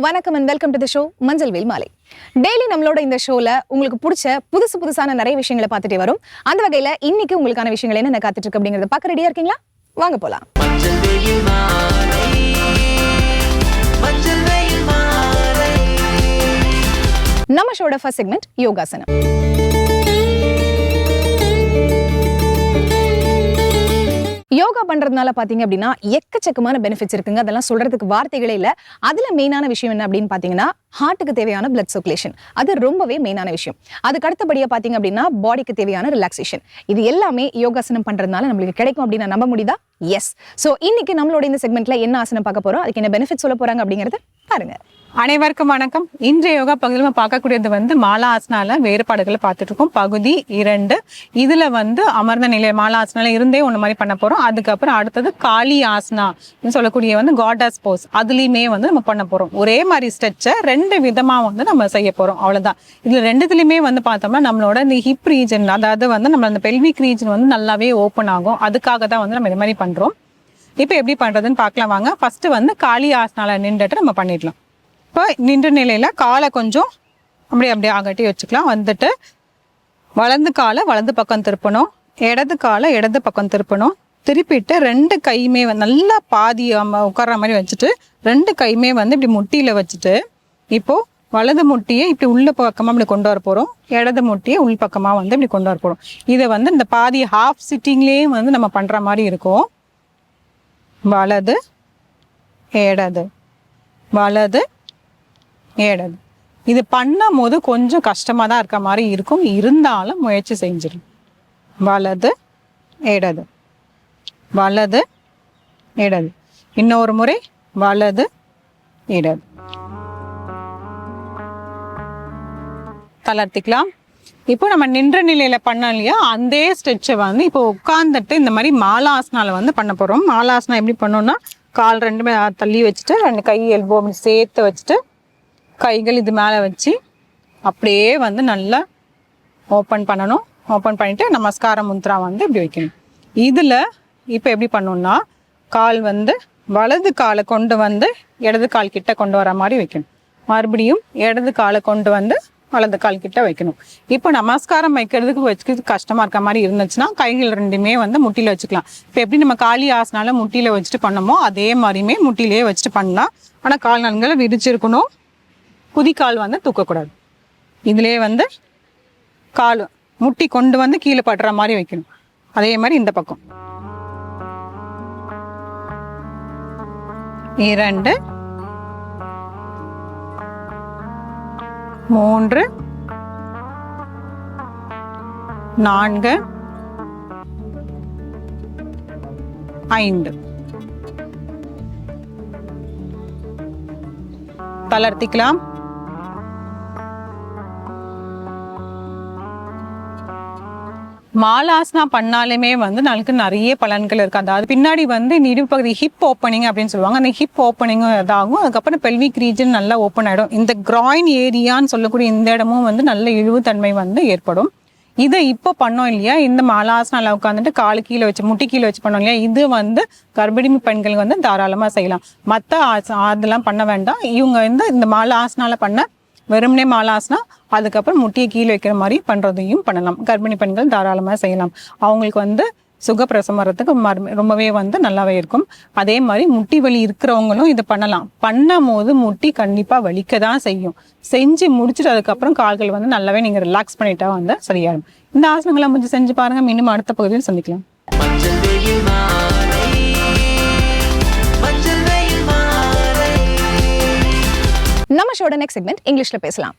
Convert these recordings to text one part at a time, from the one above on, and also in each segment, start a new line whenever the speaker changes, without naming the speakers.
வணக்கம் and welcome to the show மஞ்சள் வேல் மாலை. டெய்லி நம்மளோட இந்த ஷோல உங்களுக்கு பிடிச்ச புதுசான நிறைய விஷயங்களை பார்த்துட்டே வரும். அந்த வகையில இன்னைக்கு உங்களுக்கான விஷயங்கள் என்ன காத்துட்டு இருக்கு அப்படிங்கறத பார்க்க ரெடியா இருக்கீங்களா? வாங்க போலாம். நம்ம ஷோட ஃபர்ஸ்ட் செக்மெண்ட் யோகாசனம். யோகா பண்றதுனால பாத்தீங்க அப்படின்னா எக்கச்சக்கமான பெனிஃபிட்ஸ் இருக்குங்க. அதெல்லாம் சொல்றதுக்கு வார்த்தைகளே இல்ல. அதுல மெயினான விஷயம் என்ன அப்படின்னு பாத்தீங்கன்னா ஹார்ட்டுக்கு தேவையான பிளட் சர்க்குலேஷன். அது ரொம்பவே மெயினான விஷயம். அதுக்கு அடுத்தபடியா பாத்தீங்க அப்படின்னா பாடிக்கு தேவையான ரிலாக்ஸேஷன். இது எல்லாமே யோகாசனம் பண்றதுனால நம்மளுக்கு கிடைக்கும் அப்படின்னு நம்ப முடியுதா? எஸ். சோ இன்னைக்கு நம்மளோட இந்த செக்மெண்ட்ல என்ன ஆசனம் பார்க்க போறோம், அதுக்கு என்ன பெனிஃபிட் சொல்ல போறாங்க அப்படிங்கறத பாருங்க.
அனைவருக்கும் வணக்கம். இன்றைய யோகா பகுதியில் நம்ம பார்க்கக்கூடியது மாலா ஆசனால வேறுபாடுகளை பார்த்துட்டு இருக்கோம். பகுதி 2. இதுல அமர்ந்த நிலை மாலா ஆசனால இருந்தே ஒண்ணு மாதிரி பண்ண போறோம். அதுக்கப்புறம் அடுத்தது காளி ஆசனா சொல்லக்கூடிய காடஸ் போஸ், அதுலயுமே நம்ம பண்ண போறோம். ஒரே மாதிரி ஸ்ட்ரெச்சை 2 விதமா நம்ம செய்ய போறோம். அவ்வளவுதான். இதுல 2துலயுமே பார்த்தோம்னா நம்மளோட இந்த ஹிப் ரீஜன், அதாவது நம்ம அந்த பெல்விக் ரீஜன் நல்லாவே ஓப்பன் ஆகும். அதுக்காக தான் நம்ம இது மாதிரி பண்றோம். இப்போ எப்படி பண்றதுன்னு பார்க்கலாம் வாங்க. ஃபர்ஸ்ட் காளி ஆசனால நின்றுட்டு நம்ம பண்ணிடலாம். இப்போ நின்ற நிலையில் காலை கொஞ்சம் அப்படியே அகட்டி வச்சுக்கலாம். வலது காலை வலது பக்கம் திருப்பணும், இடது காலை இடது பக்கம் திருப்பணும். திருப்பிட்டு 2 கையுமே நல்லா பாதி உட்கார்ற மாதிரி வச்சுட்டு 2 கையுமே இப்படி முட்டியில் வச்சுட்டு இப்போது வலது முட்டியை இப்படி உள்ள பக்கமாக இப்படி கொண்டு வர போகிறோம், இடது முட்டியை உள் பக்கமாக இப்படி கொண்டு வர போகிறோம். இதை இந்த பாதி ஹாஃப் சிட்டிங்லேயே நம்ம பண்ணுற மாதிரி இருக்கும். வலது இடது வலது இடது. இது பண்ணும் போது கொஞ்சம் கஷ்டமாக தான் இருக்க மாதிரி இருக்கும், இருந்தாலும் முயற்சி செஞ்சிடும். வலது இடது வலது இடது. இன்னொரு முறை வலது இடது. தளர்த்திக்கலாம். இப்போ நம்ம நின்ற நிலையில பண்ணோம் இல்லையா, அந்த ஸ்ட்ரெச்சை இப்போ உட்கார்ந்துட்டு இந்த மாதிரி மாலாசனால பண்ண போறோம். மாலாசனா எப்படி பண்ணோம்னா கால் 2 தள்ளி வச்சுட்டு 2 கை எல்போ சேர்த்து வச்சுட்டு கைகள் இது மேலே வச்சு அப்படியே நல்லா ஓப்பன் பண்ணணும். ஓப்பன் பண்ணிவிட்டு நமஸ்கார முத்ரா இப்படி வைக்கணும். இதில் இப்போ எப்படி பண்ணணும்னா கால் வலது காலை கொண்டு இடது கால் கிட்ட கொண்டு வர மாதிரி வைக்கணும். மறுபடியும் இடது காலை கொண்டு வலது கால் கிட்ட வைக்கணும். இப்போ நமஸ்காரம் வைக்கிறதுக்கு கஷ்டமாக இருக்க மாதிரி இருந்துச்சுன்னா கைகள் 2மே முட்டியில் வச்சுக்கலாம். இப்போ எப்படி நம்ம காளி ஆசனால முட்டியில் வச்சுட்டு பண்ணோமோ அதே மாதிரியுமே முட்டிலேயே வச்சுட்டு பண்ணலாம். ஆனால் கால் நன்களை விரிச்சிருக்கணும், குதிக்கால் தூக்கக்கூடாது. இதுலேயே கால் முட்டி கொண்டு கீழே படுற மாதிரி வைக்கணும். அதே மாதிரி இந்த பக்கம் 2 3 4 5. தளர்த்திக்கலாம். மாலாசனா பண்ணாலுமே நமக்கு நிறைய பலன்கள் இருக்கு. அதாவது பின்னாடி இடுப்பகுதி ஹிப் ஓப்பனிங் அப்படின்னு சொல்லுவாங்க. அந்த ஹிப் ஓப்பனிங்கும் இதாகும். அதுக்கப்புறம் பெல்விக் ரீஜன் நல்லா ஓப்பன் ஆகிடும். இந்த கிராயின் ஏரியான்னு சொல்லக்கூடிய இந்த இடமும் நல்ல இழிவுத்தன்மை ஏற்படும். இதை இப்போ பண்ணோம் இல்லையா, இந்த மாலாசனால உட்காந்துட்டு காலு கீழே வச்சு முட்டி கீழே வச்சு பண்ணோம் இல்லையா, இது கர்ப்பிணி பெண்கள் தாராளமாக செய்யலாம். மற்ற அதெல்லாம் பண்ண வேண்டாம். இவங்க இந்த மாலாசனால பண்ண வெறுமனே மாலாசனா, அதுக்கப்புறம் முட்டியை கீழே வைக்கிற மாதிரி பண்ணுறதையும் பண்ணலாம். கர்ப்பிணி பெண்கள் தாராளமாக செய்யலாம். அவங்களுக்கு சுகப்பிரசவம் வர்றதுக்கு ரொம்பவே நல்லாவே இருக்கும். அதே மாதிரி முட்டி வலி இருக்கிறவங்களும் இதை பண்ணலாம். பண்ணும் போது முட்டி கண்டிப்பாக வலிக்க தான் செய்யும். செஞ்சு முடிச்சுட்டு அதுக்கப்புறம் கால்கள் நல்லாவே நீங்கள் ரிலாக்ஸ் பண்ணிட்டா சரியாயிடும். இந்த ஆசனங்களை கொஞ்சம் செஞ்சு பாருங்க. மீண்டும் அடுத்த பகுதியில் சந்திக்கலாம்.
நம்ம ஷோட நெக்ஸ்ட் செக்மெண்ட் இங்கிலீஷ்ல பேசலாம்.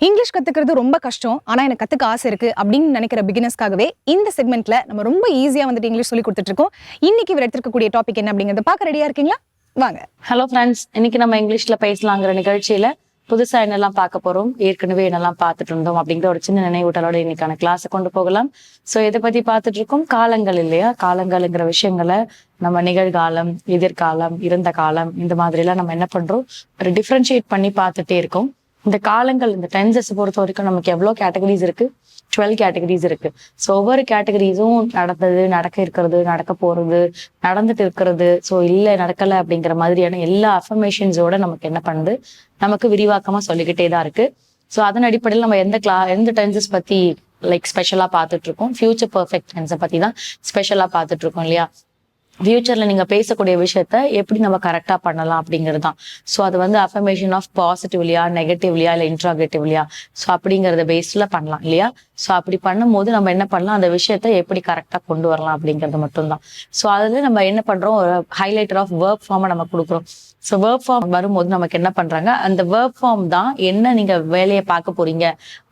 இங்கிலீஷ் கத்துக்கிறது ரொம்ப கஷ்டம், ஆனா எனக்கு கத்துக்க ஆசை இருக்கு அப்படின்னு நினைக்கிற பிகினர்ஸ்க்காகவே இந்த செக்மெண்ட்ல நம்ம ரொம்ப ஈஸியா இங்கிலீஷ் சொல்லி கொடுத்துட்டு இருக்கோம். இன்னைக்கு இவர் எடுத்துக்கக்கூடிய டாபிக் என்ன அப்படிங்கறத பார்க்க ரெடியா இருக்கீங்களா? வாங்க.
ஹலோ ஃப்ரெண்ட்ஸ், இன்னைக்கு நம்ம இங்கிலீஷ்ல பேசலாங்கிற நிகழ்ச்சியில புதுசா என்னெல்லாம் பார்க்க போறோம், ஏற்கனவே என்னெல்லாம் பார்த்துட்டு இருந்தோம் அப்படிங்கிற ஒரு சின்ன நினைவூட்டலோட இன்னைக்கான கிளாஸை கொண்டு போகலாம். ஸோ இதை பத்தி பார்த்துட்டு இருக்கோம். காலங்கள் இல்லையா, காலங்கள்ங்கிற விஷயங்களை நம்ம நிகழ்காலம், எதிர்காலம், இறந்த காலம், இந்த மாதிரி எல்லாம் நம்ம என்ன பண்றோம், ஒரு டிஃப்ரென்ஷியேட் பண்ணி பார்த்துட்டே இருக்கோம். இந்த காலங்கள், இந்த டென்சஸ் பொறுத்த வரைக்கும் நமக்கு எவ்வளவு கேட்டகரிஸ் இருக்கு? 12 கேட்டகரிஸ் இருக்கு. ஸோ ஒவ்வொரு கேட்டகரிஸும் நடந்தது, நடக்க இருக்கிறது, நடக்க போறது, நடந்துட்டு இருக்கிறது, ஸோ இல்ல நடக்கல அப்படிங்கிற மாதிரியான எல்லா அஃபர்மேஷன்ஸோட நமக்கு என்ன பண்ணுது, நமக்கு விரிவாக்கமா சொல்லிக்கிட்டே தான் இருக்கு. ஸோ அதன் அடிப்படையில் நம்ம எந்த டென்சஸ் பத்தி லைக் ஸ்பெஷலா பார்த்துட்டு இருக்கோம்? ஃபியூச்சர் பர்ஃபெக்ட் டென்ஸை பத்தி தான் ஸ்பெஷலா பார்த்துட்டு இருக்கோம் இல்லையா? ஃபியூச்சர்ல நீங்க பேசக்கூடிய விஷயத்த எப்படி நம்ம கரெக்டா பண்ணலாம் அப்படிங்கிறது தான். ஸோ அது வந்து அஃபர்மேஷன் ஆஃப் பாசிட்டிவ்லியா, நெகட்டிவ்லியா, இல்லை இன்ட்ராகேட்டிவ்லியா, ஸோ அப்படிங்கிறத பேஸ்ல பண்ணலாம் இல்லையா? ஸோ அப்படி பண்ணும்போது நம்ம என்ன பண்ணலாம், அந்த விஷயத்த எப்படி கரெக்டா கொண்டு வரலாம் அப்படிங்கிறது மட்டும்தான். ஸோ அதுல நம்ம என்ன பண்றோம், ஒரு ஹைலைட்டர் ஆஃப் வேர்ப் ஃபார்மை நம்ம கொடுக்குறோம். ஸோ வேர்ப் ஃபார்ம் வரும்போது நமக்கு என்ன பண்றாங்க, அந்த வேர்ப் ஃபார்ம் தான் என்ன நீங்க வேலையை பார்க்க போறீங்க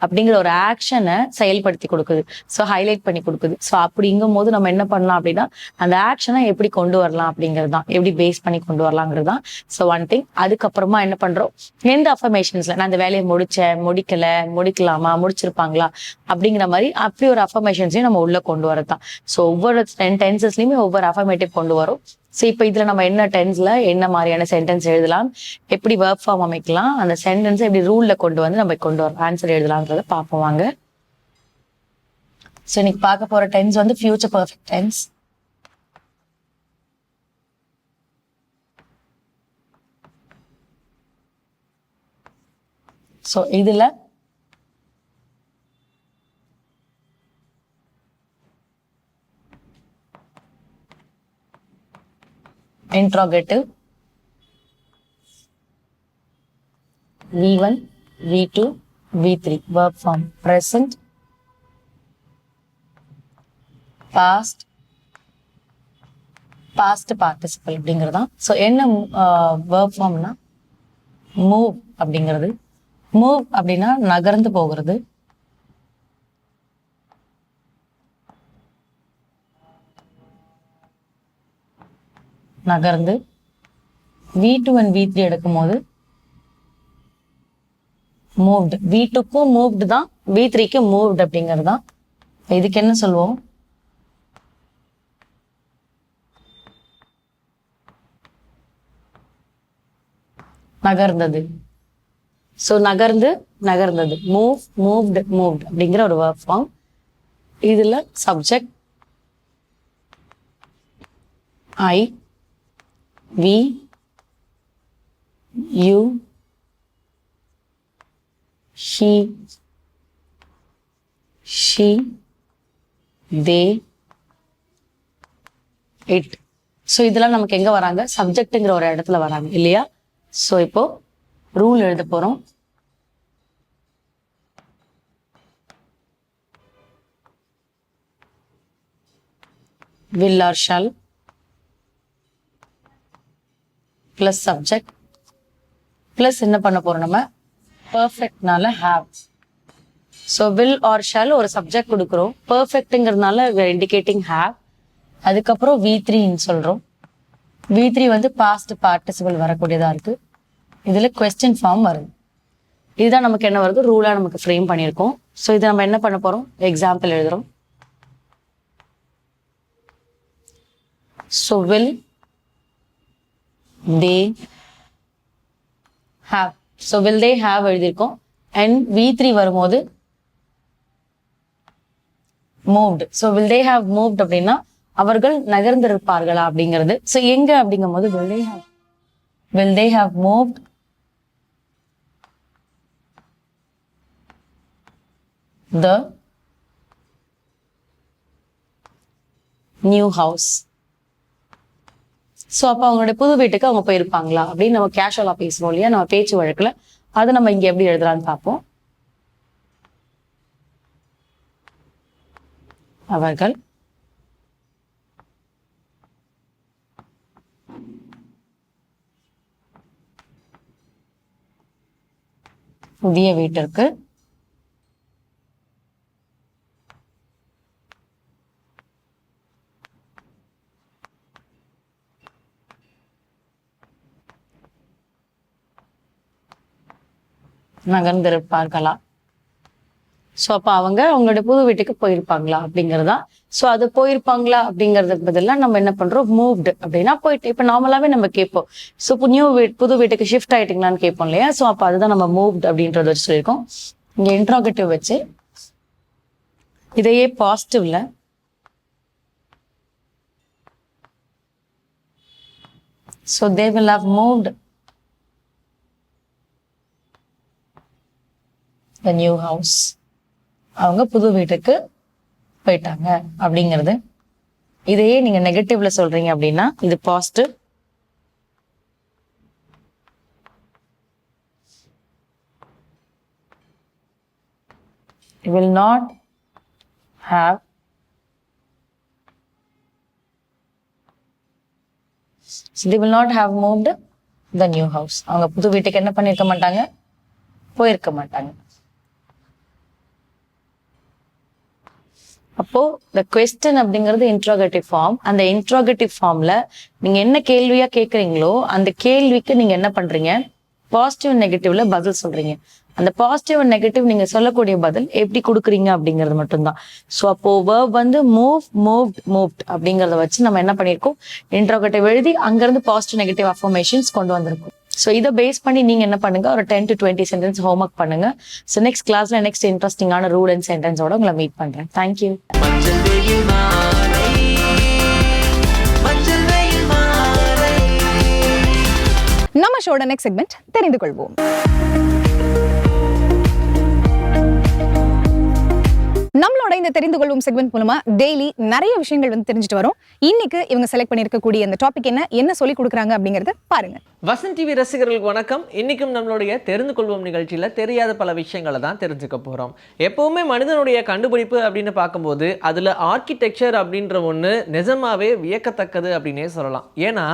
அப்படிங்கிற ஒரு ஆக்ஷனை செயல்படுத்தி கொடுக்குது. ஸோ ஹைலைட் பண்ணி கொடுக்குது. ஸோ அப்படிங்கும் போது நம்ம என்ன பண்ணலாம் அப்படின்னா, அந்த ஆக்ஷனை எப்படி கொண்டு வரலாம் அப்படிங்கிறது தான், எப்படி பேஸ் பண்ணி கொண்டு வரலாங்கிறது தான். So one thing. அதுக்கப்புறமா என்ன பண்றோம், எந்த அஃபர்மேஷன்ஸ்ல நான் அந்த வேலையை முடிச்சேன், முடிக்கல, முடிக்கலாமா, முடிச்சிருப்பாங்களா அப்படிங்கிற மாதிரி அப்படி ஒரு அஃபர்மேஷன்ஸையும் நம்ம உள்ள கொண்டு வரதான். ஸோ ஒவ்வொரு டென்சஸ்லயுமே ஒவ்வொரு அஃபர்மேட்டிவ் கொண்டு வரும். ஸோ இப்போ இதுல நம்ம என்ன டென்ஸ்ல என்ன மாதிரியான சென்டென்ஸ் எழுதலாம், எப்படி வேர்ப் ஃபார்ம் அமைக்கலாம், அந்த சென்டென்ஸை எப்படி ரூல்ல கொண்டு வந்து நம்ம கொண்டு வரோம், ஆன்சர் எழுதலாம்ன்றத பார்ப்போம் வாங்க. ஸோ இன்னைக்கு பார்க்க போற டென்ஸ் வந்து ஃபியூச்சர் பர்ஃபெக்ட் டென்ஸ். ஸோ இதுல interrogative, V1, V2, V3, verb form, present, past, past participle அப்படிங்கிறது தான். ஸோ என்ன verb formனா move அப்படிங்கிறது. move அப்படின்னா நகர்ந்து போகிறது. நகர்ந்து. V2 and V3 எடுக்கும் போது மூவ்டு. V2க்கும் மூவ்டு தான், V3க்கு மூவ்டு அப்படிங்கிறது தான். இதுக்கு என்ன சொல்லுவோம், நகர்ந்தது. ஸோ நகர்ந்து, நகர்ந்தது, மூவ், மூவ்டு, மூவ்டு அப்படிங்கிற ஒரு verb form. இதுல subject I, we, you, he, she, they, it. So இதெல்லாம் நமக்கு எங்க வராங்க, சப்ஜெக்ட்ங்கிற ஒரு இடத்துல வராங்க இல்லையா? ஸோ இப்போ ரூல் எழுத போறோம். will or shall plus subject plus என்ன பண்ண போறோம், நம்ம perfectனால have. So will or shall ஒரு சப்ஜெக்ட் கொடுக்குறோம், perfectங்கிறதுனால indicating have. அதுக்கப்புறம் V3ன்னு சொல்றோம். V3 வந்து past participle வரக்கூடியதா இருக்கு. இதுல கொஸ்டின் ஃபார்ம் வருது. இதுதான் நமக்கு என்ன வருது, ரூலா நமக்கு ஃப்ரேம் பண்ணியிருக்கோம். ஸோ இதை நம்ம என்ன பண்ண போறோம், எக்ஸாம்பிள் எழுதுறோம். So will they have. So will they have எழுதியிருக்கோம். அண்ட் V3 வரும்போது moved. So will they have moved அப்படின்னா அவர்கள் நகர்ந்திருப்பார்களா அப்படிங்கிறது. ஸோ எங்க அப்படிங்கும் போது will they have moved the new house. So அப்போ அவங்களுடைய புது வீட்டுக்கு அவங்க போயிருப்பாங்களா அப்படின்னு நம்ம கேஷுவலா பேசுவோம் இல்லையா, நம்ம பேச்சு வழக்குல. அதை நம்ம இங்க எப்படி எழுதலாம்னு பார்ப்போம். அவர்கள் புதிய வீட்டிற்கு நகர்ந்திருப்பார்களா. ஸோ அப்போ அவங்க அவங்களோட புது வீட்டுக்கு போயிருப்பாங்களா அப்படிங்கிறதா. ஸோ அது போயிருப்பாங்களா அப்படிங்கிறதுக்கு பதிலாக நம்ம என்ன பண்றோம், மூவ்டு அப்படின்னா போயிட்டு. இப்போ நார்மலாவே நம்ம கேட்போம், ஸோ இப்போ புது வீட்டுக்கு ஷிஃப்ட் ஆயிட்டீங்களான்னு கேட்போம் இல்லையா. ஸோ அப்போ அதுதான் நம்ம மூவ்டு அப்படின்றத வச்சு சொல்லியிருக்கோம். இங்க இன்ட்ராகேட்டிவ் வச்சு இதையே பாசிட்டிவ்ல so they will have moved the new house. அவங்க புது வீட்டுக்கு போயிட்டாங்க அப்படிங்கிறது. இதையே நீங்க நெகட்டிவ்ல சொல்றீங்க அப்படின்னா இது positive. will not have so they will not have moved the new house. அவங்க புது வீட்டுக்கு என்ன பண்ணிருக்க மாட்டாங்க, போயிருக்க மாட்டாங்க. அப்போ the question அப்படிங்கிறது இன்ட்ரோகேட்டிவ் ஃபார்ம். அந்த இன்ட்ரோகேட்டிவ் ஃபார்ம்ல நீங்க என்ன கேள்வியா கேட்குறீங்களோ அந்த கேள்விக்கு நீங்க என்ன பண்றீங்க, பாசிட்டிவ் நெகட்டிவ்ல பதில் சொல்றீங்க. அந்த பாசிட்டிவ் அண்ட் நெகட்டிவ் நீங்க சொல்லக்கூடிய பதில் எப்படி கொடுக்குறீங்க அப்படிங்கிறது மட்டும்தான். ஸோ அப்போ வேர்ப் வந்து மூவ்ட் அப்படிங்கிறத வச்சு நம்ம என்ன பண்ணியிருக்கோம், இன்ட்ரோகேட்டிவ் எழுதி அங்கிருந்து பாசிட்டிவ் நெகட்டிவ் அஃபர்மேஷன்ஸ் கொண்டு வந்திருக்கோம். ஸோ இதை பேஸ் பண்ணி நீங்க என்ன பண்ணுங்க, ஒரு 10 to 20 சென்டென்ஸ் ஹோம்ஒர்க் பண்ணுங்க. ஸோ நெக்ஸ்ட் கிளாஸ்ல நெக்ஸ்ட் இன்ட்ரெஸ்டிங்கான ரூல் அண்ட் சென்டென்ஸோட உங்களை மீட் பண்றேன். தேங்க்யூ.
நம்ம ஷோட நெக்ஸ்ட் செக்மெண்ட் தெரிந்து கொள்வோம். நம்மளோட இந்த தெரிந்து கொள்வோம் செக்மெண்ட் மூலமா டெய்லி நிறைய விஷயங்கள் வந்து தெரிஞ்சுட்டு வரோம். இன்னைக்கு இவங்க செலக்ட் பண்ணியிருக்கக்கூடிய அந்த டாபிக் என்ன சொல்லி கொடுக்குறாங்க அப்படிங்கறத பாருங்க.
வசந்த் டிவி ரசிகர்களுக்கு வணக்கம். இன்னைக்கும் நம்மளுடைய தெரிந்து கொள்வோம் நிகழ்ச்சியில் தெரியாத பல விஷயங்களை தான் தெரிஞ்சுக்க போகிறோம். எப்போவுமே மனிதனுடைய கண்டுபிடிப்பு அப்படின்னு பார்க்கும்போது அதில் ஆர்கிடெக்சர் அப்படின்ற ஒன்று நிஜமாவே வியக்கத்தக்கது அப்படின்னே சொல்லலாம். ஏன்னா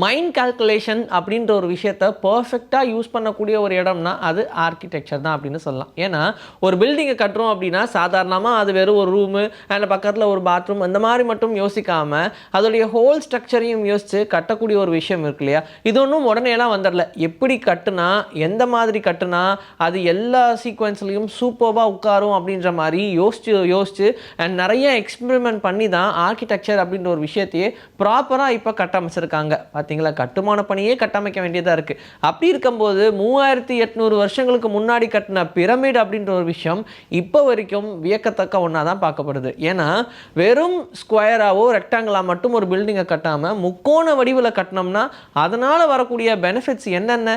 மைண்ட் கால்குலேஷன் அப்படின்ற ஒரு விஷயத்தை பர்ஃபெக்டாக யூஸ் பண்ணக்கூடிய ஒரு இடம்னா அது ஆர்கிடெக்சர் தான் அப்படின்னு சொல்லலாம். ஏன்னா ஒரு பில்டிங்கை கட்டுறோம் அப்படின்னா சாதாரணமாக அது வெறும் ஒரு ரூமு அண்ட் பக்கத்தில் ஒரு பாத்ரூம் அந்த மாதிரி மட்டும் யோசிக்காமல் அதோடைய ஹோல் ஸ்ட்ரக்சரையும் யோசித்து கட்டக்கூடிய ஒரு விஷயம் இருக்கு இல்லையா. இது ஒன்றும் உடனேலாம் வந்துடல. எப்படி கட்டுனா, எந்த மாதிரி கட்டுனா அது எல்லா சீக்வன்ஸ்லையும் சூப்பராக உட்காரும் அப்படின்ற மாதிரி யோசிச்சு அண்ட் நிறைய எக்ஸ்பெரிமெண்ட் பண்ணி தான் ஆர்கிடெக்சர் அப்படின்ற ஒரு விஷயத்தையே ப்ராப்பராக இப்போ கட்டமைச்சிருக்காங்க. பார்த்தீங்களா, கட்டுமான பணியே கட்டமைக்க வேண்டியதாக இருக்குது. அப்படி இருக்கும்போது 3800 வருஷங்களுக்கு முன்னாடி கட்டின பிரமிட் அப்படின்ற ஒரு விஷயம் இப்போ வரைக்கும் வியக்கத்தக்க ஒன்றா தான் பார்க்கப்படுது. ஏன்னா வெறும் ஸ்கொயராகவோ ரெக்டாங்கிளாக மட்டும் ஒரு பில்டிங்கை கட்டாமல் முக்கோண வடிவில் கட்டினோம்னா அதனால் வரக்கூடிய பெனிஃபிட்ஸ் என்னென்ன,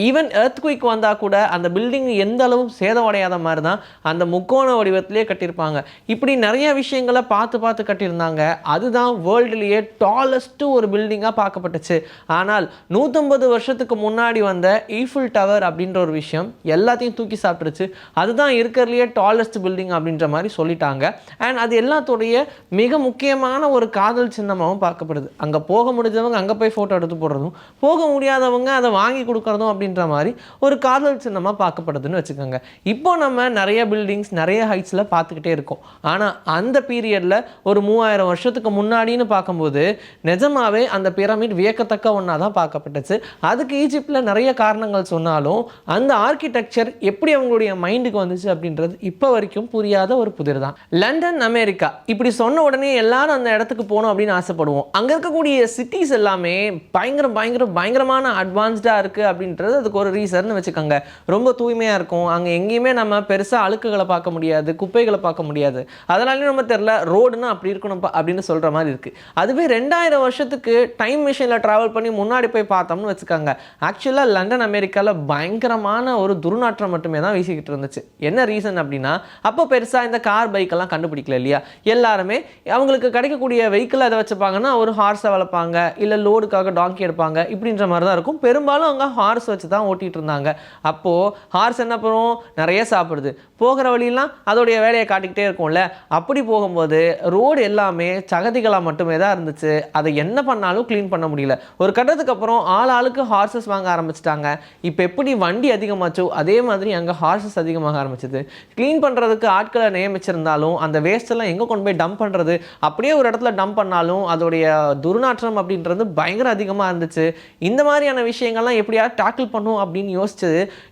ஈவன் எர்த்குயிக் வந்தால் கூட அந்த பில்டிங் எந்த அளவும் சேதமடையாத மாதிரி தான் அந்த முக்கோண வடிவத்திலே கட்டியிருப்பாங்க. இப்படி நிறைய விஷயங்களை பார்த்து கட்டியிருந்தாங்க. அதுதான் வேர்ல்டுலேயே டாலஸ்ட் ஒரு பில்டிங்காக பார்க்கப்பட்டுச்சு. ஆனால் 150 வருஷத்துக்கு முன்னாடி வந்த ஈஃபில் டவர் அப்படின்ற ஒரு விஷயம் எல்லாத்தையும் தூக்கி சாப்பிட்டுருச்சு. அதுதான் இருக்கிறதுலையே டாலஸ்ட் பில்டிங் அப்படின்ற மாதிரி சொல்லிட்டாங்க. அண்ட் அது எல்லாத்தோடைய மிக முக்கியமான ஒரு காதல் சின்னமாகவும் பார்க்கப்படுது. அங்கே போக முடிஞ்சவங்க அங்கே போய் ஃபோட்டோ எடுத்து போடுறதும், போக முடியாதவங்க அதை வாங்கி கொடுக்குறதும் அப்படின்ற மாதிரி ஒரு காதல் சின்னமாக பார்க்கப்படுதுன்னு வச்சுக்கோங்க. இப்போ நம்ம நிறைய பில்டிங்ஸ் நிறைய ஹைட்ஸில் பார்த்துக்கிட்டே இருக்கோம். ஆனால் அந்த பீரியடில் ஒரு 3000 வருஷத்துக்கு முன்னாடின்னு பார்க்கும்போது நிஜமாவே அந்த பிரமிட் வியக்கத்தக்க ஒன்றா தான் பார்க்கப்பட்டுச்சு. அதுக்கு ஈஜிப்டில் நிறைய காரணங்கள் சொன்னாலும் அந்த ஆர்கிடெக்சர் எப்படி அவங்களுடைய மைண்டுக்கு வந்துச்சு அப்படின்றது இப்போ வரைக்கும் புரியாத ஒரு புதிர் தான். லண்டன், அமெரிக்கா இப்படி சொன்ன உடனே எல்லாரும் அந்த இடத்துக்கு போகணும் அப்படின்னு ஆசைப்படுவோம். அங்கே இருக்கக்கூடிய சிட்டிஸ் எல்லாமே பயங்கரமான அட்வான்ஸ்டாக இருக்குது அப்படின்றது அதுக்கு ஒரு ரீசன் வச்சுக்கோங்க. ரொம்ப தூய்மையாக இருக்கும். அங்கே எங்கேயுமே நம்ம பெருசாக அழுக்குகளை பார்க்க முடியாது, குப்பைகளை பார்க்க முடியாது. அதனாலே நம்ம தெரியல ரோடுன்னா அப்படி இருக்கணும் அப்படின்னு சொல்கிற மாதிரி இருக்குது. அதுவே 2000 வருஷத்துக்கு டைம் மிஷினில் ட்ராவல் பண்ணி முன்னாடி போய் பார்த்தோம்னு வச்சுக்கோங்க, ஆக்சுவலாக லண்டன், அமெரிக்காவில் பயங்கரமான ஒரு துர்நாற்றம் மட்டுமே தான் வீசிக்கிட்டு இருந்துச்சு. என்ன ரீசன் அப்படின்னா அப்போ பெருசாக இந்த கார் பைக்கெல்லாம் கண்டுபிடிக்கல இல்லையா. எல்லாருமே அவங்களுக்கு கிடைக்கக்கூடிய வெஹிக்கிள் அதை வச்சுப்பாங்கன்னா ஒரு ஹார்ஸை வளர்ப்பாங்க, இல்லை லோடுக்காக டாங்கி எடுப்பாங்க, இப்படின்ற மாதிரி தான் இருக்கும். பெரும்பாலும் அவங்க ஹார்ஸ் வச்சு தான் ஓட்டிகிட்டு இருந்தாங்க. அப்போது ஹார்ஸ் என்ன பண்ணுவோம், நிறைய சாப்பிடுது, போகிற வழியெல்லாம் அதோடைய வேலையை காட்டிக்கிட்டே இருக்கும்ல. அப்படி போகும்போது ரோடு எல்லாமே சகதிகளாக மட்டுமே தான் இருந்துச்சு. அதை என்ன பண்ணாலும் க்ளீன் பண்ண முடியல. ஒரு கட்டத்துக்கு அப்புறம் ஆளுக்கு ஹார்சஸ் வாங்க ஆரம்பிச்சிட்டாங்க. இப்போ எப்படி வண்டி அதிகமாச்சோ அதே மாதிரி அங்கே ஹார்சஸ் அதிகமாக ஆரம்பிச்சது. க்ளீன் பண்ணுறதுக்கு ஆட்களை நியமிச்சிருந்தாலும் அந்த வேஸ்ட் எல்லாம் எங்கே கொண்டு போய் டம்ப் பண்ணுறது, அப்படியே ஒரு இடத்துல டம்ப் பண்ணாலும் அதோடைய துர்நாற்றம் அப்படின்றது பயங்கர அதிகமாக இருந்துச்சு. இந்த மாதிரி மாதிரியான விஷயங்கள்லாம் எப்படியாவது டேக்கிள் பண்ணும் அப்படின்னு யோசிச்சு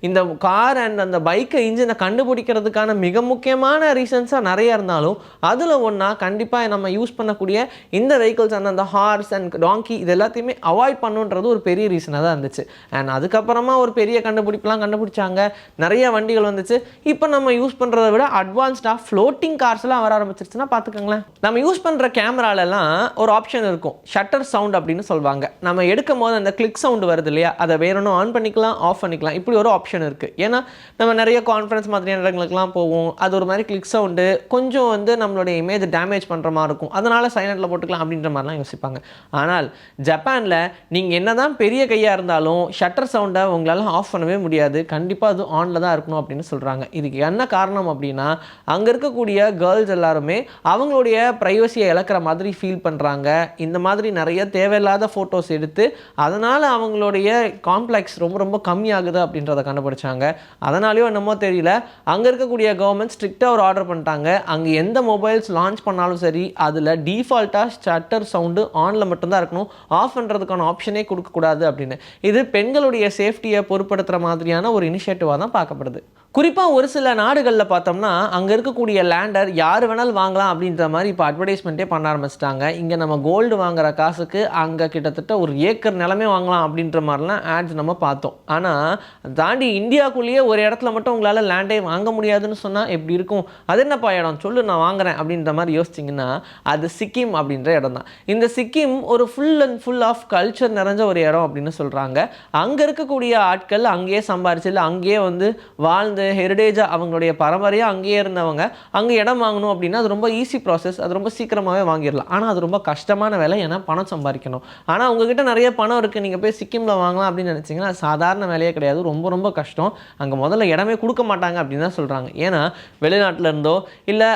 இந்த கார் அண்ட் அந்த பைக்கை இன்ஜினை கண்டுபிடிக்கிறதுக்கான மிக முக்கியமான ரீசன்ஸாக நிறைய இருந்தாலும் அதில் ஒன்றா கண்டிப்பாக நம்ம யூஸ் பண்ணக்கூடிய இந்த வெஹிக்கிள்ஸ் அந்த ஹார்ஸ் அண்ட் டாங்கி இது எல்லாத்தையுமே அவாய்ட் பண்ணுன்றது ஒரு பெரிய ரீசனாக தான் இருந்துச்சு. அண்ட் அதுக்கப்புறமா ஒரு பெரிய கண்டுபிடிப்புலாம் கண்டுபிடிச்சாங்க, நிறைய வண்டிகள் வந்துச்சு. இப்போ நம்ம யூஸ் பண்ணுறதை விட அட்வான்ஸ்டாக ஃப்ளோட்டிங் கார்ஸ்லாம் வர ஆரம்பிச்சிருச்சுன்னா பார்த்துக்கோங்களேன். நம்ம யூஸ் பண்ணுற கேமராலெல்லாம் ஒரு ஆப்ஷன் இருக்கும், ஷட்டர் சவுண்ட் அப்படின்னு சொல்லுவாங்க. நம்ம எடுக்கும் போது அந்த கிளிக் சவுண்டு வருது இல்லையா, அதை வேணும்னு ஆன் பண்ணிக்கலாம், ஆஃப் பண்ணிக்கலாம். இப்படி ஒரு ஆப்ஷன் இருக்குது. ஏன்னா நம்ம நிறைய கான்ஃபரன்ஸ் மாதிரியான இடங்களுக்குலாம் போவோம், அது ஒரு மாதிரி கிளிக் சவுண்டு கொஞ்சம் வந்து நம்மளுடைய இமேஜ் டேமேஜ் பண்ணுற மாதிரி இருக்கும், அதனால் சைலண்டில் போட்டுக்கலாம் அப்படின்ற மாதிரிலாம் யோசிப்பாங்க. ஆனால் ஜப்பானில் நீங்கள் என்னதான் பெரிய கையாக இருந்தாலும் ஷட்டர் சவுண்டை உங்களால் ஆஃப் பண்ணவே முடியாது, கண்டிப்பாக அது ஆனில் தான் இருக்கணும் அப்படின்னு சொல்கிறாங்க. இதுக்கு என்ன காரணம் அப்படின்னா அங்கே இருக்கக்கூடிய கேர்ள்ஸ் எல்லாருமே அவங்களுடைய ப்ரைவசியை இழக்கிற மாதிரி ஃபீல் பண்ணுறாங்க. இந்த மாதிரி நிறைய தேவையில்லாத ஃபோட்டோஸ் எடுத்து அதனால் அவங்களுடைய காம்ப்ளெக்ஸ் ரொம்ப ரொம்ப கம்மியாகுது அப்படின்றத கண்டுபிடிச்சாங்க. அதனாலேயோ என்னமோ தெரியல, அங்கே இருக்கக்கூடிய கவர்மெண்ட் ஸ்ட்ரிக்டாக ஒரு ஆர்டர் பண்ணிட்டாங்க, அங்கே எந்த மொபைல்ஸ் லான்ச் பண்ணாலும் சரி அதில் டிஃபால்ட்டாக ஷட்டர் சவுண்டு ஆனில் மட்டும்தான் இருக்கணும், ஆஃப் பண்ணுறதுக்கான ஆப்ஷனே கொடுக்கக்கூடாது அப்படின்னு. இது பெண்களுடைய சேஃப்டியை பொறுப்படுத்துகிற மாதிரியான ஒரு இனிஷியேட்டிவாக தான் பார்க்கப்படுது. குறிப்பாக ஒரு சில நாடுகளில் பார்த்தோம்னா அங்கே இருக்கக்கூடிய லேண்டர் யார் வேணாலும் வாங்கலாம் அப்படின்ற மாதிரி இப்போ அட்வர்டைஸ்மெண்ட்டே பண்ண ஆரம்பிச்சிட்டாங்க. இங்கே நம்ம கோல்டு வாங்குற காசுக்கு அங்கே கிட்டத்தட்ட ஒரு ஏக்கர் நிலமே வாங்கலாம் அப்படின்ற மாதிரிலாம் ஆட்ஸ் நம்ம பார்த்தோம். ஆனால் தாண்டி இந்தியாவுக்குள்ளேயே ஒரு இடத்துல மட்டும் உங்களால் லேண்டே வாங்க முடியாதுன்னு சொன்னால் எப்படி இருக்கும்? அது என்னப்பா இடம் சொல்லு, நான் வாங்குறேன் அப்படின்ற மாதிரி யோசிச்சிங்கன்னா அது சிக்கிம் அப்படின்ற இடம் தான். இந்த சிக்கிம் ஒரு full and full of culture நிறைஞ்ச ஒரு இடம் அப்படின்னு சொல்கிறாங்க. அங்கே இருக்கக்கூடிய ஆட்கள் அங்கேயே சம்பாரிச்சு இல்லை அங்கேயே வந்து வாழ்ந்து ஹெரிடேஜாக அவங்களுடைய பரம்பரையாக அங்கேயே இருந்தவங்க அங்கே இடம் வாங்கணும் அப்படின்னா அது ரொம்ப ஈஸி ப்ராசஸ், அது ரொம்ப சீக்கிரமாகவே வாங்கிடலாம். ஆனால் அது ரொம்ப கஷ்டமான வேலை, ஏன்னா பணம் சம்பாதிக்கணும். ஆனால் உங்ககிட்ட நிறைய பணம் இருக்குது, நீங்கள் போய் சிக்கிமில் வாங்கலாம் அப்படின்னு நினச்சிங்கன்னா அது சாதாரண வேலையே கிடையாது, ரொம்ப ரொம்ப கஷ்டம். அங்கே முதல்ல இடமே கொடுக்க மாட்டாங்க அப்படின்னு தான் சொல்கிறாங்க. ஏன்னா வெளிநாட்டில் இருந்தோ இல்லை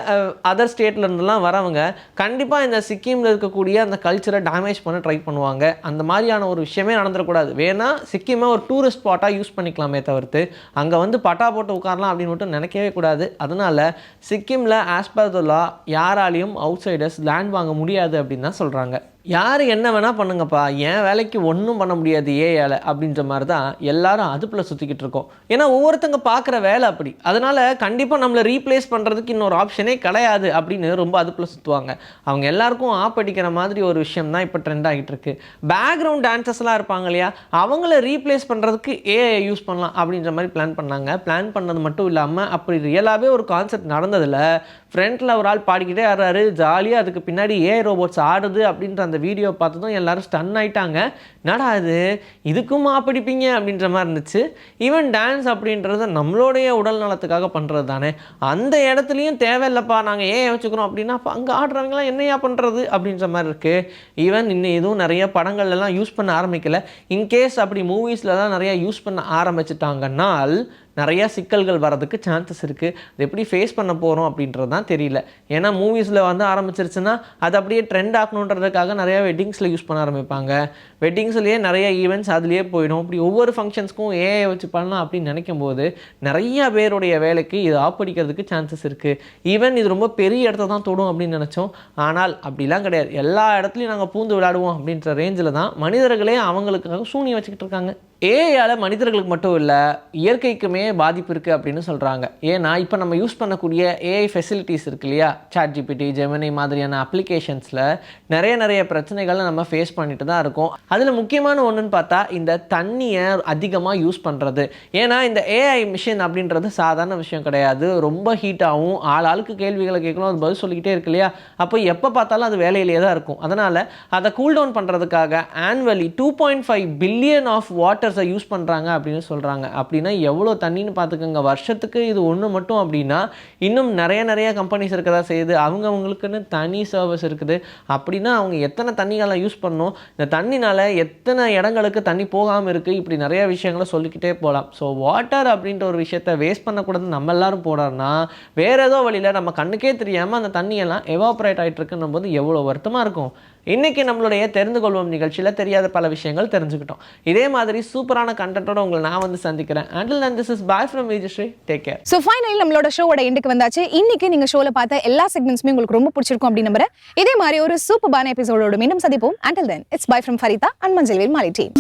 அதர் ஸ்டேட்டில் இருந்தெல்லாம் வரவங்க கண்டிப்பாக இந்த சிக்கிமில் இருக்கக்கூடிய அந்த கல்ச்சரை டேமேஜ் பண்ண ட்ரை பண்ணுவாங்க. அந்த மாதிரியான ஒரு விஷயமே நடந்துடக்கூடாது. வேணா சிக்கிமை ஒரு டூரிஸ்ட் ஸ்பாட்டாக யூஸ் பண்ணிக்கலாமே தவிர்த்து அங்கே வந்து பட்டா போட்டு உட்காரலாம் அப்படின்னு மட்டும் நினைக்கவே கூடாது. அதனால சிக்கிமில் ஆஸ் பர் தி லா யாராலையும் அவுட் சைடர்ஸ் லேண்ட் வாங்க முடியாது அப்படின்னு தான் சொல்கிறாங்க. யார் என்ன வேணால் பண்ணுங்கப்பா, என் வேலைக்கு ஒன்றும் பண்ண முடியாது ஏஐயால் அப்படின்ற மாதிரி தான் எல்லாரும் அதுப்பில் சுற்றிக்கிட்டு இருக்கோம். ஏன்னா ஒவ்வொருத்தங்க பார்க்குற வேலை அப்படி, அதனால் கண்டிப்பாக நம்மளை ரீப்ளேஸ் பண்ணுறதுக்கு இன்னொரு ஆப்ஷனே கிடையாது அப்படின்னு ரொம்ப அதுப்பில் சுற்றுவாங்க. அவங்க எல்லாருக்கும் ஆப்படிக்கிற மாதிரி ஒரு விஷயம் தான் இப்போ ட்ரெண்ட் ஆகிட்டு இருக்கு. பேக்ரவுண்ட் டான்சர்ஸ்லாம் இருப்பாங்க இல்லையா, அவங்கள ரீப்ளேஸ் பண்ணுறதுக்கு ஏஐ யூஸ் பண்ணலாம் அப்படின்ற மாதிரி பிளான் பண்ணாங்க. பிளான் பண்ணது மட்டும் இல்லாமல் அப்படி ரியலாகவே ஒரு கான்செப்ட் நடந்ததில் ஃப்ரண்ட்டில் ஒரு ஆள் பாடிக்கிட்டே ஆடுறாரு ஜாலியாக, அதுக்கு பின்னாடி ஏஐ ரோபோட்ஸ் ஆடுது அப்படின்ற அந்த வீடியோ பார்த்ததும் எல்லாரும் ஸ்டன் ஆயிட்டாங்க. என்னடா அது, இதுக்கும் ஆப்படிப்பீங்க அப்படின்ற மாதிரி இருந்துச்சு. ஈவன் டான்ஸ் அப்படின்றது நம்மளுடைய உடல் நலத்துக்காக பண்ணுறது தானே, அந்த இடத்துலையும் தேவையில்லைப்பா நாங்கள் ஏன் வச்சுக்கிறோம் அப்படின்னா அப்போ அங்கே ஆடுறவங்களாம் என்னையா பண்ணுறது அப்படின்ற மாதிரி இருக்குது. ஈவன் இன்னும் எதுவும் நிறைய படங்கள்லாம் யூஸ் பண்ண ஆரம்பிக்கலை. இன்கேஸ் அப்படி மூவிஸில் தான் நிறையா யூஸ் பண்ண ஆரம்பிச்சிட்டாங்கன்னால் நிறையா சிக்கல்கள் வரதுக்கு சான்சஸ் இருக்குது. அது எப்படி ஃபேஸ் பண்ண போகிறோம் அப்படின்றது தான் தெரியல. ஏன்னா மூவிஸில் வந்து ஆரம்பிச்சிருச்சுன்னா அது அப்படியே ட்ரெண்ட் ஆகணுன்றதுக்காக நிறையா வெட்டிங்ஸில் யூஸ் பண்ண ஆரம்பிப்பாங்க. வெட்டிங்ஸ்லேயே நிறைய ஈவெண்ட்ஸ் அதுலேயே போயிடும். இப்படி ஒவ்வொரு ஃபங்க்ஷன்ஸ்க்கும் ஏஐ வச்சு பண்ணலாம் அப்படின்னு நினைக்கும் போது நிறைய பேருடைய வேலைக்கு இது ஆப்படிக்கிறதுக்கு சான்சஸ் இருக்குது. ஈவன் இது ரொம்ப பெரிய இடத்த தான் தொடும் அப்படின்னு நினச்சோம். ஆனால் அப்படிலாம் கிடையாது, எல்லா இடத்துலையும் நாங்கள் பூந்து விளையாடுவோம் அப்படின்ற ரேஞ்சில் தான் மனிதர்களே அவங்களுக்காக சூனியம் வச்சுக்கிட்டு இருக்காங்க. ஏஐயால் மனிதர்களுக்கு மட்டும் இல்லை இயற்கைக்குமே பாதிப்பு இருக்குது அப்படின்னு சொல்கிறாங்க. ஏன்னா இப்போ நம்ம யூஸ் பண்ணக்கூடிய ஏஐ ஃபெசிலிட்டிஸ் இருக்கு இல்லையா, சாட்ஜிபிடி, ஜெமினி மாதிரியான அப்ளிகேஷன்ஸில் நிறைய பிரச்சனைகளை நம்ம ஃபேஸ் பண்ணிட்டு தான் இருக்கோம். அதில் முக்கியமான ஒன்றுன்னு பார்த்தா இந்த தண்ணியை அதிகமாக யூஸ் பண்ணுறது. ஏன்னா இந்த ஏஐ மிஷின் அப்படின்றது சாதாரண விஷயம் கிடையாது, ரொம்ப ஹீட்டாகவும் ஆளுக்கு கேள்விகளை கேட்கணும், அது பதில் சொல்லிக்கிட்டே இருக்கு இல்லையா, அப்போ எப்போ பார்த்தாலும் அது வேலையிலே தான் இருக்கும். அதனால் அதை கூல் டவுன் பண்ணுறதுக்காக annually 2.5 billion of water use பண்றாங்க அப்படின்னு சொல்றாங்க. அப்படின்னா எவ்வளவு தண்ணின்னு பார்த்துக்கோங்க. வருஷத்துக்கு இது ஒன்று மட்டும் அப்படின்னா இன்னும் நிறைய கம்பெனிஸ் இருக்கதா செய்யுது, அவங்களுக்குன்னு தனி சர்வீஸ் இருக்குது. அப்படின்னா அவங்க எத்தனை தண்ணிகளை யூஸ் பண்ணணும், இந்த தண்ணினால எத்தனை இடங்களுக்கு தண்ணி போகாமல் இருக்குது, இப்படி நிறைய விஷயங்களை சொல்லிக்கிட்டே போகலாம். ஸோ வாட்டர் அப்படின்ற ஒரு விஷயத்தை வேஸ்ட் பண்ணக்கூடாது நம்ம எல்லாரும் போடுறோம்னா வேற ஏதோ வழியில் நம்ம கண்ணுக்கே தெரியாமல் அந்த தண்ணியெல்லாம் எவாப்ரேட் ஆகிட்டு இருக்குன்னும் போது எவ்வளோ வருத்தமாக இருக்கும். இன்னைக்கு நம்மளுடைய தெரிந்து கொள்வோம் நிகழ்ச்சியில் தெரியாத பல விஷயங்கள் தெரிஞ்சுக்கிட்டோம். இதே மாதிரி சூப்பரான கண்டென்ட்டோட உங்களை நான் வந்து சந்திக்கிறேன். Until then, this is bye from Vijayashree. Take care.
So finally நம்மளோட ஷோவோட எண்டுக்கு வந்தாச்சு. இன்னைக்கு நீங்க ஷோல பார்த்த எல்லா செக்மெண்ட்ஸுமே உங்களுக்கு ரொம்ப பிடிச்சிருக்கும் அப்படின்னு நம்புறேன். இதே மாதிரி ஒரு சூப்பரான எபிசோடோட மீண்டும் சந்திப்போம். Until then, it's bye from Farita and Manjalvel Mali team.